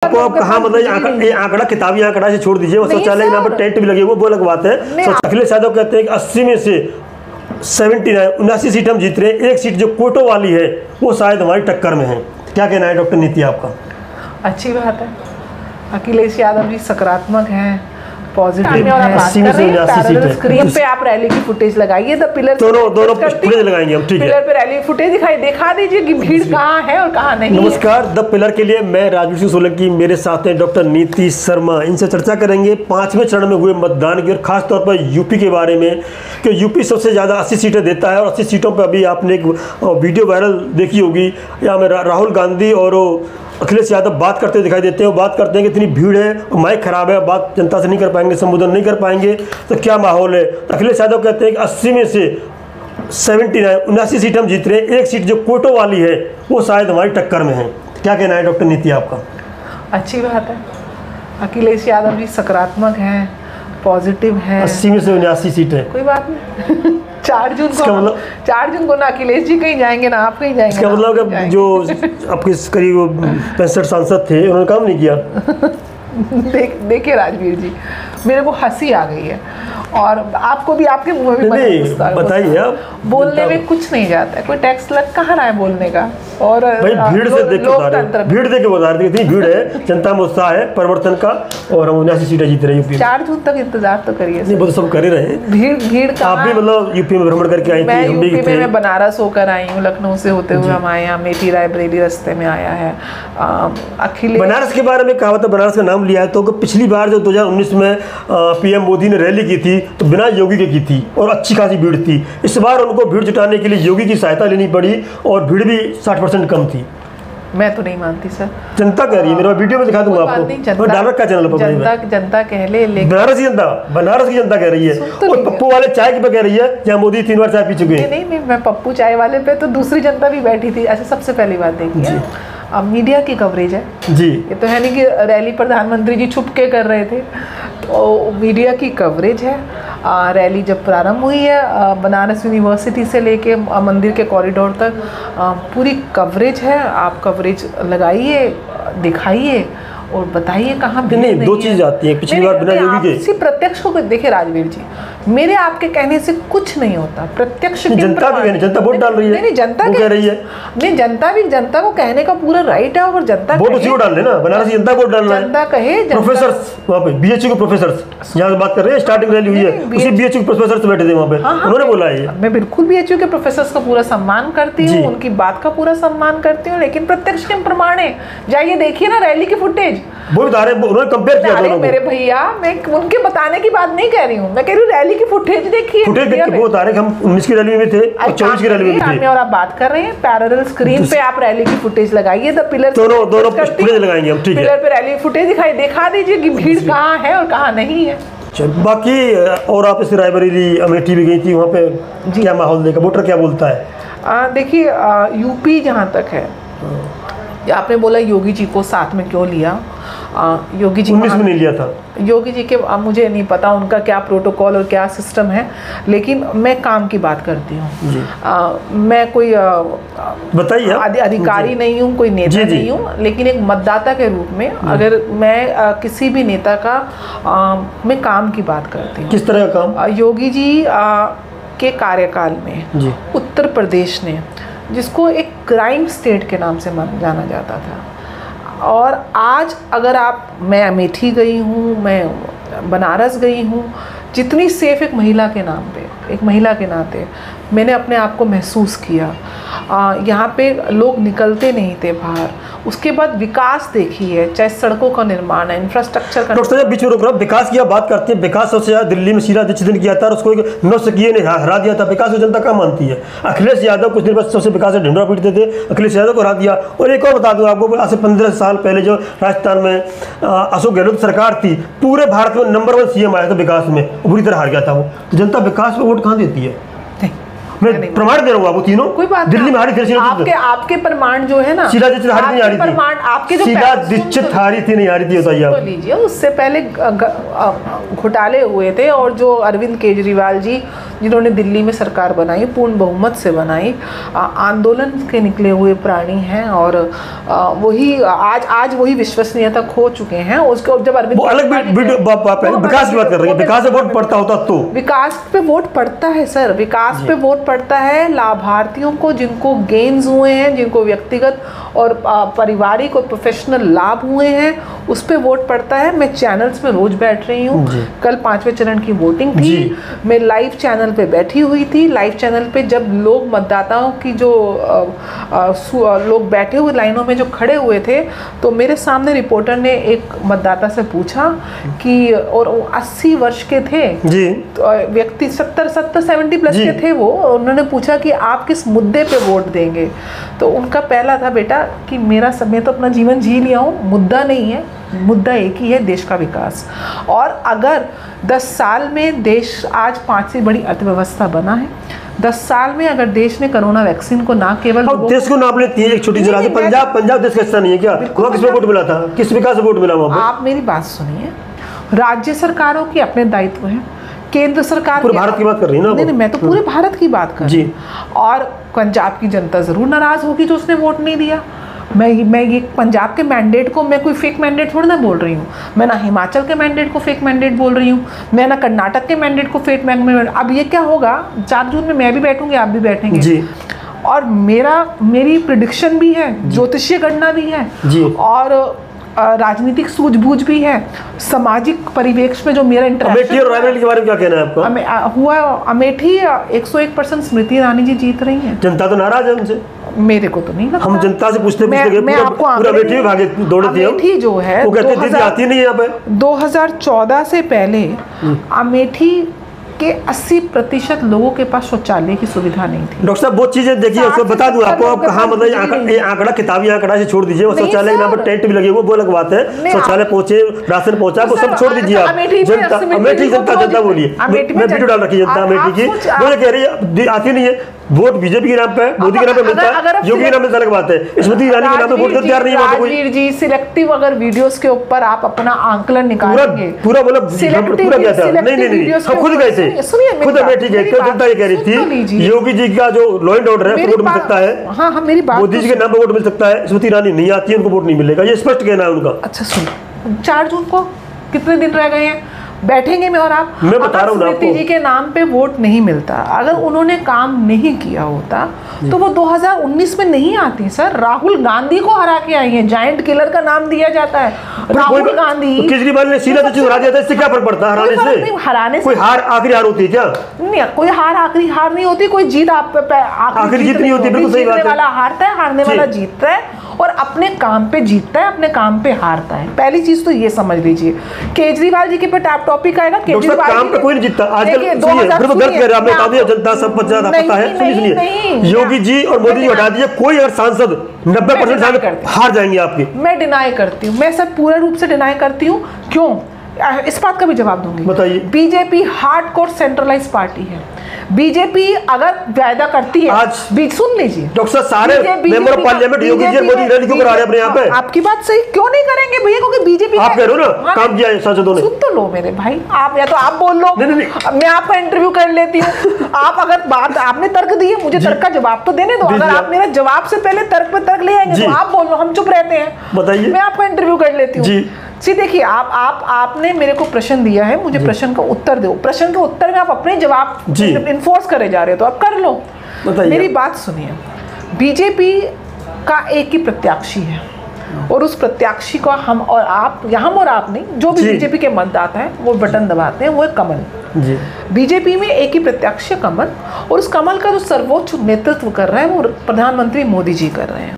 आपको आप कहाँ मतलब ये आंकड़ा किताबी आंकड़ा से छोड़ दीजिए, वो शौचालय यहाँ पर टेंट भी लगे हुए वो अलग बात है। अखिलेश यादव कहते हैं कि 80 में से 79 सीट हम जीत रहे हैं, एक सीट जो कोटों वाली है वो शायद हमारी टक्कर में है। क्या कहना है डॉक्टर नीति आपका? अच्छी बात है, अखिलेश यादव जी सकारात्मक हैं, पॉजिटिव है। स्क्रीन पे आप रैली की फुटेज लगाइए, द पिलर दोनों फुटेज लगाएंगे हम, ठीक है। पिलर पे रैली फुटेज दिखा दीजिए कि भीड़ कहाँ है और कहाँ नहीं। नमस्कार, द पिलर के लिए मैं राजवीर सिंह सोलंकी, मेरे साथ हैं डॉक्टर नीति शर्मा। इनसे चर्चा करेंगे 5वें चरण में हुए मतदान की और खास तौर पर यूपी के बारे में कि यूपी सबसे ज़्यादा 80 सीटें देता है और 80 सीटों पर अभी आपने एक वीडियो वायरल देखी होगी, यहाँ में राहुल गांधी और अखिलेश यादव बात करते हुए दिखाई देते हैं। वो बात करते हैं कि इतनी भीड़ है, माइक खराब है, बात जनता से नहीं कर पाएंगे, संबोधन नहीं कर पाएंगे, तो क्या माहौल है। तो अखिलेश यादव कहते हैं कि 80 में से 79 सीट हम जीत रहे हैं, एक सीट जो कोटों वाली है वो शायद हमारी टक्कर में है। क्या कहना है डॉक्टर नीति आपका? अच्छी बात है, अखिलेश यादव जी सकारात्मक हैं, पॉजिटिव है। 80 में से 79 सीट है, कोई बात नहीं। 4 जून को ना अखिलेश जी कहीं जाएंगे ना आप कहीं जाएंगे। इसका मतलब जो आपके करीब 65 सांसद थे उन्होंने काम नहीं किया। देखिए राजवीर जी, मेरे को हंसी आ गई है और आपको भी, आपके मुंह में भी बताइए आप। बोलने में कुछ नहीं जाता है, कोई टैक्स लग कहाँ रहा है बोलने का। और भाई भीड़ से देख के बता रहे थे, भीड़ है, जनता में उत्साह है परिवर्तन का और हम 79 सीटें जीत रहे यूपी। 4 जून तक इंतजार तो करिए। नहीं वो तो सब कर ही रहे। भीड़ का आप भी मतलब यूपी में भ्रमण करके आई थी? यूपी में मैं बनारस होकर आई हूँ, लखनऊ से होते हुए हम आए हैं, अमेठी रायबरेली रास्ते में आया है। अखिलेश बनारस के बारे में कहावत है, बनारस का नाम लिया है तो पिछली बार जो 2019 में पीएम मोदी ने रैली की थी तो बिना योगी के की थी और अच्छी खासी भीड़ थी। इस बार उनको भीड़ जुटाने के लिए योगी की सहायता लेनी पड़ी और भीड़ भी 60% कम थी। मैं तो नहीं मानती सर, जनता कह रही है, मेरा वीडियो में दिखा दूंगा आपको, डॉलर का चैनल पर जनता कह ले, बनारस की जनता कह रही है और पप्पू वाले चाय की पे कह रही है जहाँ मोदी 3 बार चाय पी चुके हैं। नहीं, मैं पप्पू चाय वाले पे तो दूसरी जनता भी बैठी थी। ऐसे सबसे पहली बात देखिए, अब मीडिया की कवरेज है जी, ये तो है नहीं कि रैली प्रधानमंत्री जी छुप के कर रहे थे, तो मीडिया की कवरेज है। रैली जब प्रारंभ हुई है बनारस यूनिवर्सिटी से लेके मंदिर के कॉरिडोर तक पूरी कवरेज है। आप कवरेज लगाइए, दिखाइए और बताइए कहाँ भीड़ नहीं। 2 चीज़ आती हैं पिछली बार बिना योगी के। किसी प्रत्यक्ष को देखिए राजवीर जी, मेरे आपके कहने से कुछ नहीं होता, प्रत्यक्ष जनता वोट डाल रही है। नहीं जनता कह रही है, नहीं जनता को कहने का पूरा राइट है और जनता वोट उसी को डाल लेना, बनारस की जनता वोट डाल रहा है। जनता कहे, प्रोफेसर वहाँ पे बीएचयू के प्रोफेसर यहाँ बात कर रहे हैं, स्टार्टिंग रैली हुई है उसी बीएचयू के प्रोफेसर बैठे थे वहाँ पे, उन्होंने बोला है। मैं बिल्कुल बीएचयू के प्रोफेसर का पूरा सम्मान करती हूँ, उनकी बात का पूरा सम्मान करती हूँ, लेकिन प्रत्यक्ष के प्रमाण है, जाइए देखिए ना रैली की फुटेज। वो बता रहे, उन्होंने कंपेयर किया दोनों को। मेरे भैया, मैं उनके बताने की बात नहीं कह रही हूँ, मैं कह रही हूँ रैली की फुटेज देखिए। फुटेज देख के वो बता रहे कि हम 19 की रैली में थे और 24 की रैली में थे और आप बात कर रहे हैं पैरेलल स्क्रीन पे आप रैली की फुटेज लगाइए, द पिलर दोनों फुटेज लगाएंगे हम, ठीक है। पिलर पे रैली फुटेज दिखा दीजिए कि भीड़ कहाँ है और कहाँ नहीं है। बाकी और आप इस रायबरेली अमेठी भी गई थी, वहाँ पे क्या माहौल देखा, वोटर क्या बोलता है? देखिए यूपी जहाँ तक है, आपने बोला योगी जी को साथ में क्यों लिया, योगी जी 19 में नहीं लिया था। योगी जी के मुझे नहीं पता उनका क्या प्रोटोकॉल और क्या सिस्टम है, लेकिन मैं काम की बात करती हूँ। मैं कोई बताइए अधिकारी नहीं हूँ, कोई नेता नहीं हूँ, लेकिन एक मतदाता के रूप में अगर मैं किसी भी नेता का मैं काम की बात करती हूँ। किस तरह का काम? योगी जी के कार्यकाल में उत्तर प्रदेश ने, जिसको एक क्राइम स्टेट के नाम से जाना जाता था, और आज अगर मैं अमेठी गई हूँ, मैं बनारस गई हूँ, जितनी सेफ एक महिला के नाम पे, एक महिला के नाते मैंने अपने आप को महसूस किया। यहाँ पे लोग निकलते नहीं थे बाहर। उसके बाद विकास देखिए, चाहे सड़कों का निर्माण है, इंफ्रास्ट्रक्चर का। डॉक्टर साहब बीच में रोक रहा हूँ, विकास की आप बात करते हैं, विकास सबसे ज़्यादा दिल्ली में शीला दीक्षित ने किया था और उसको एक नौसिखिए ने हरा दिया था। विकास को जनता कहाँ मानती है? अखिलेश यादव कुछ दिन बाद सबसे विकास से ढिंडोरा पीटते थे, अखिलेश यादव को हरा दिया। और एक और बता दूँ आपको, आज से 15 साल पहले जो राजस्थान में अशोक गहलोत सरकार थी, पूरे भारत में नंबर 1 CM आया था विकास में, बुरी तरह हार गया था वो। जनता विकास पर वोट कहाँ देती है? मैं प्रमाण दे रहा हूँ आपको, तीनों कोई बात दिल्ली में हारी थी। आपके प्रमाण जो है ना, शीला दीक्षित हारी थी, आपके जो शीला दीक्षित हारी थी नहीं हारी थी, बताइए आप। लीजिए, उससे पहले घोटाले हुए थे, और जो अरविंद केजरीवाल जी जिन्होंने दिल्ली में सरकार बनाई, पूर्ण बहुमत से बनाई, आंदोलन के निकले हुए प्राणी हैं, और वही आज वही विश्वसनीयता खो चुके हैं। उसको जब अरविंद अलग विकास की बात कर रहे हैं, विकास पे वोट पड़ता होता तो विकास पे वोट पड़ता है सर, विकास पे वोट पड़ता है लाभार्थियों को, जिनको गेन्स हुए हैं, जिनको व्यक्तिगत और पारिवारिक और प्रोफेशनल लाभ हुए हैं, उस पे वोट पड़ता है। मैं चैनल्स में रोज बैठ रही हूँ, कल 5वें चरण की वोटिंग थी, मैं लाइव चैनल पे बैठी हुई थी। लाइव चैनल पे जब लोग मतदाताओं की जो लोग बैठे हुए लाइनों में जो खड़े हुए थे, तो मेरे सामने रिपोर्टर ने एक मतदाता से पूछा कि, और 80 वर्ष के थे जी, तो व्यक्ति 70 प्लस के थे वो, उन्होंने पूछा कि आप किस मुद्दे पे वोट देंगे। तो उनका पहला था, बेटा कि मेरा समय तो अपना जीवन जी लिया हूँ, मुद्दा नहीं है, मुद्दा एक ही है, देश का विकास। और अगर 10 साल में देश आज 5वीं बड़ी अर्थव्यवस्था बना है, 10 साल में अगर देश ने कोरोना वैक्सीन को ना केवल देश को नाप लेती है, एक छोटी सी राज्य पंजाब देश का हिस्सा नहीं है क्या? वहाँ किस पे वोट मिला था, किस विकास से वोट मिला वहाँ पे? आप मेरी बात सुनिए, राज्य सरकारों के अपने दायित्व हैं, केंद्र सरकार पूरे भारत की बात कर रही है ना? नहीं, मैं तो पूरे भारत की बात कर रही हूँ। और पंजाब की जनता जरूर नाराज होगी जो उसने वोट नहीं दिया। मैं ये पंजाब के मैंडेट को मैं कोई फेक मैंडेट थोड़ी ना बोल रही हूँ, मैं ना हिमाचल के मैंडेट को फेक मैंडेट बोल रही हूँ, मैं ना कर्नाटक के मैंडेट को फेक मैंडेट। अब ये क्या होगा, 4 जून में मैं भी बैठूंगी, आप भी बैठेंगे जी, और मेरी प्रिडिक्शन भी है, ज्योतिषीय गणना भी है जी, और राजनीतिक सूझबूझ भी है, सामाजिक परिवेश में जो मेरा अमेठी और रायबरेली के बारे में क्या कहना है आपका? हुआ अमेठी 101% स्मृति ईरानी जी जीत रही हैं। जनता तो नाराज है उनसे, मेरे को तो नहीं लगता। हम जनता से पूछते पूरा अमेठी में भागे दौड़े थे। अमेठी जो है वो कहते थे आती नहीं यहाँ पे। 2014 से पहले अमेठी के 80% लोगों के पास शौचालय की सुविधा नहीं थी। डॉक्टर साहब बहुत चीजें देखिए, उसको बता दूं आपको, आप कहाँ मतलब ये आंकड़ा किताबी आंकड़ा से छोड़ दीजिए, वो शौचालय यहाँ पर टेंट भी लगे हुए, वो अलग बात है, शौचालय पहुंचे, राशन पहुंचा, वो सब छोड़ दीजिए आप। जनता अमेठी जनता बोलिए, मैं वीडियो डाल रखी जनता अमेठी की, वो कह रही है आती नहीं है, वोट बीजेपी के नाम पे, मोदी के नाम पे मिलता है, योगी के नाम पे अलग बात है, स्मृति ईरानी के नाम पे वोट तैयार नहीं है। राजवीर जी, सिलेक्टिव अगर वीडियोस के ऊपर आप अपना आंकलन निकालेंगे, पूरा मतलब पूरा क्या था? नहीं, हम खुद गए थे, खुद अमेठी गए, क्यों जनता ये कह रही थी योगी जी का जो लॉ एंड ऑर्डर है वोट मिल सकता है। हाँ, मेरी बात, मोदी जी के नाम पे वोट मिल सकता है, स्मृति ईरानी नहीं आती है, उनको वोट नहीं मिलेगा, ये स्पष्ट कहना है उनका। अच्छा सुनो, 4 जून को कितने दिन रह गए हैं, बैठेंगे मैं और आप, मैं बता रहा हूँ स्मृति जी के नाम पे वोट नहीं मिलता, अगर उन्होंने काम नहीं किया होता तो वो 2019 में नहीं आती सर। राहुल गांधी को हरा के आई है, जायंट किलर का नाम दिया जाता है राहुल गांधी। केजरीवाल ने शीला दीक्षित हरा दिया था, इससे क्या फर्क पड़ता है हराने से? कोई हार आखिरी हार होती है क्या? नहीं, कोई हार आखिरी हार नहीं होती, कोई जीत आखिरी जीत नहीं होती, बिल्कुल सही बात है। वाला हारता है, हारने वाला जीतता है, और अपने काम पे जीतता है, अपने काम पे हारता है। पहली चीज तो ये समझ लीजिए। केजरीवाल जी के पे टॉपिक आएगा, केजरीवाल काम पे कोई नहीं जीतता आजकल, जनता सब पता है। सुनिए, योगी जी और मोदी जी हटा दीजिए, कोई अगर सांसद 90% हार जाएंगे आपके। मैं डिनाई करती हूँ, मैं सब पूर्ण रूप से डिनाई करती हूँ। क्यों? इस बात का भी जवाब दूंगी। बताइए। बीजेपी हार्डकोर सेंट्रलाइज पार्टी है। बीजेपी अगर वायदा करती है, आज सुन लीजिए डॉक्टर साहब, सारे member of parliament Yogi ji Modi rally क्यों करा रहे हैं अपने यहाँ पे? आपकी बात सही, क्यों नहीं करेंगे भैया? क्योंकि बीजेपी आप कह रहे हो ना काम किया है सांसदों ने। सुन तो लो मेरे भाई, आप या तो आप बोल लो, मैं आपका इंटरव्यू कर लेती हूँ। आप अगर बात आपने तर्क दी है, मुझे तर्क का जवाब तो देने दो। अगर आप मेरा जवाब से पहले तर्क पे तर्क ले आएंगे तो आप बोल लो, हम चुप रहते हैं। बताइए, मैं आपका इंटरव्यू कर लेती हूँ जी। देखिए, आपने मेरे को प्रश्न दिया है, मुझे प्रश्न का उत्तर दो। प्रश्न के उत्तर में आप अपने जवाब इन्फोर्स करे जा रहे हो, तो आप कर लो। मेरी बात सुनिए, बीजेपी का एक ही प्रत्याशी है, और उस प्रत्याशी को हम और आप नहीं, जो भी बीजेपी के मतदाता हैं वो बटन दबाते हैं, वो है कमल जी। बीजेपी में एक ही प्रत्याशी कमल, और उस कमल का जो सर्वोच्च नेतृत्व कर रहा है वो प्रधानमंत्री मोदी जी कर रहे हैं।